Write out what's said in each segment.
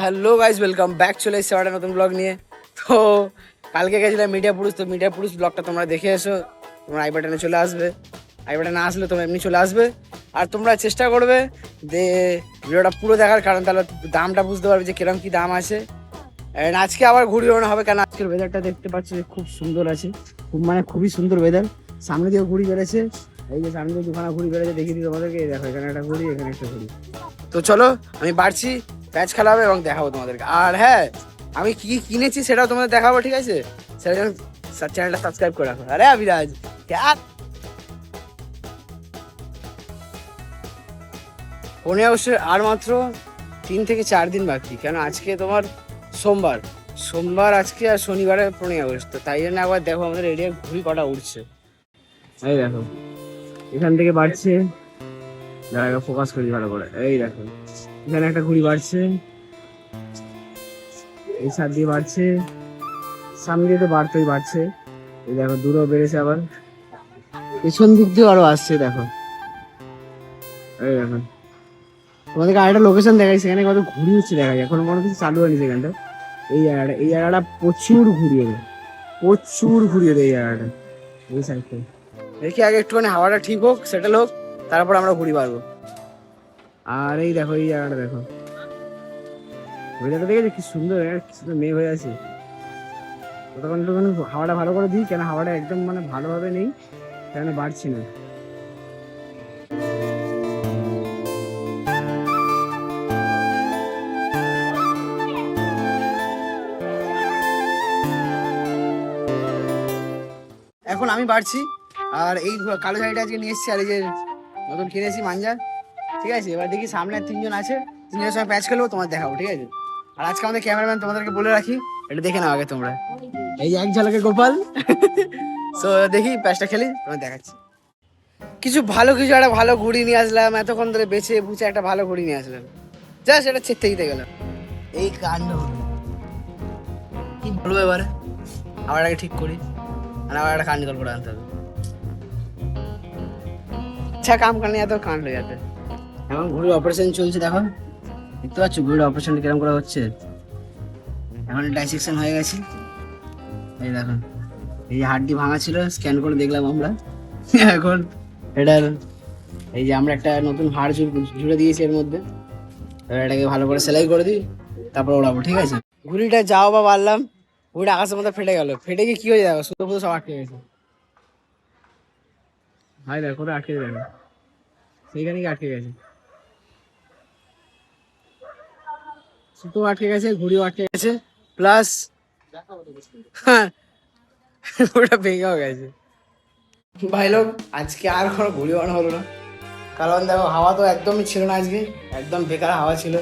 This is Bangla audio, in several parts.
Hello guys, welcome back. চলে এসেছি একটা নতুন ব্লগ নিয়ে। তো কালকে গেছিলাম মিডিয়া পুরুষ, তো মিডিয়া পুরুষ ব্লগটা তোমরা দেখে এসো। তোমরা আই বাটনে চলে আসবে, আই বাটনে না আসলে তোমরা এমনি চলে আসবে। আর তোমরা চেষ্টা করবে যে ভিডিওটা পুরো দেখার, কারণ তাহলে দামটা বুঝতে পারবে যে কিরকম কি দাম আছে। আজকে আবার ঘুরি বেরোনো হবে, কারণ আজকের ওয়েদারটা দেখতে পাচ্ছি খুব সুন্দর আছে, খুবই সুন্দর ওয়েদার। সামনে দিয়েও ঘুরি বেড়েছে, এই যে সামনে দিয়ে দুখানা ঘুরি বেড়েছে, দেখিয়ে দিই তোমাদেরকে। দেখো এখানে একটা ঘুরি, এখানে একটা ঘুরি। তো চলো আমি বাড়ছি, প্যাচ খেলা হবে এবং দেখাবো তোমাদেরকে। আর হ্যাঁ, আমি কি কিনেছি সেটাও তোমাদের দেখাবো, ঠিক আছে? সেটার জন্য চ্যানেলটা সাবস্ক্রাইব করে রাখো। আরে আবিরাজ ফোনে অবশ্যই আর মাত্র 3 থেকে 4 দিন বাকি, কেন আজকে তোমার সোমবার আজকে, আর শনিবারে 15 আগস্ট। তো তাই জন্য একবার দেখো আমাদের এরিয়া ঘুরি কটা উঠছে। এই দেখো এখান থেকে বাড়ছে, দাঁড়া ফোকাস করি ভালো করে। এই দেখো এখানে একটা ঘুড়ি বাড়ছে, এই সাইড দিয়ে বাড়ছে, সামনে দিয়ে তো বাড়তেই বাড়ছে। এই দেখো দূরেও বেড়েছে, আবার পেছন দিক দিয়ে আরো আসছে। দেখো এই দেখো, তোমাদেরকে আরেকটা লোকেশন দেখাই, সেখানে কত ঘুড়ি উঠছে দেখাই। এখন কোনো কিছু চালু হয়নি সেখানটা। এই জায়গাটা প্রচুর ঘুরিয়ে দেয়, এই জায়গাটা, এই সাইডটা। দেখি আগে একটুখানি হাওয়াটা ঠিক হোক, সেটেল হোক, তারপর আমরা ঘুড়ি পারবো। আর এই দেখো এই জায়গাটা দেখো, ওয়েদারটা দেখেছি কি সুন্দর, মেঘ হয়ে আছে। ততক্ষণ হাওয়াটা ভালো করে দিই, কেন হাওয়াটা একদম ভালোভাবে নেই, কেন বাড়ছি না। এখন আমি বাড়ছি, আর এই কালো শাড়িটা আজকে নিয়ে এসেছি, আর এই যে নতুন কিনেছি মাঞ্জা, ঠিক আছে? এবার দেখি সামনে 3 জন আছে, 3 জনের সঙ্গে প্যাচ খেলবো, তোমার দেখাবো, ঠিক আছে? আর আজকে আমাদের ক্যামেরাম্যান তোমাদেরকে বলে রাখি, এটা দেখে নাও আগে তোমরা। এই যে এক ঝলকে গোপাল। সো দেখি প্যাচটা খেলি, তোমার দেখাচ্ছি। কিছু একটা ভালো ঘুড়ি নিয়ে আসলাম, এতক্ষণ ধরে বেছে বুঝে একটা ভালো ঘুড়ি নিয়ে আসলাম, যা সেটা ছেড়তে দিতে গেলাম। এই কাণ্ড কি বলবো এবারে, আবার আগে ঠিক করি, আর আবার একটা কাণ্ড করে আনতে হবে। আচ্ছা কাম কানে এত কাণ্ড যাতে। এখন ঘুড়ির অপারেশন চলছে, দেখো দেখতে পাচ্ছ ঘুড়ির অপারেশনটা কিরকম করে হচ্ছে। এখন ডাইসেকশন হয়ে গেছে, এই দেখো এই যে হাড্ডি ভাঙা ছিল, স্ক্যান করে দেখলাম আমরা। এখন এটার এই যে আমরা একটা নতুন হাড় জুড়ে দিয়েছি এর মধ্যে, এবার এটাকে ভালো করে সেলাই করে দিই, তারপর ওড়াবো, ঠিক আছে? ঘুড়িটা যাও বা বাড়লাম, ঘুড়িটা আকাশের মধ্যে ফেটে গেল, ফেটে গিয়ে কি হয়ে যাবে, সুতো ফুতো সব আটকে গেছে। ভাই দেখো ওটা আটকে যাবে, সেইখানে কি আটকে গেছে, সুতো আটকে গেছে, ঘুড়িও আটকে গেছে, প্লাস ওটা ভেঙেও গেছে। ভাই লোক আজকে আর কোনো ঘুড়ি বানানো হলো না, কারণ দেখো হাওয়া তো একদমই ছিল না আজকে, একদম বেকার হাওয়া ছিল,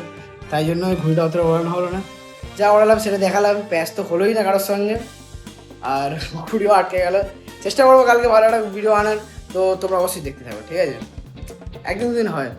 তাই জন্য ওই ঘুড়িটা অতটা ওড়ানো হলো না। যা ওড়ালাম সেটা দেখালাম, প্যাচ তো হলোই না কারোর সঙ্গে, আর ঘুড়িও আটকে গেল। চেষ্টা করবো কালকে ভালো একটা ভিডিও আনার, তো তোমরা অবশ্যই দেখতে থাকো, ঠিক আছে? 1-2 দিন হয়।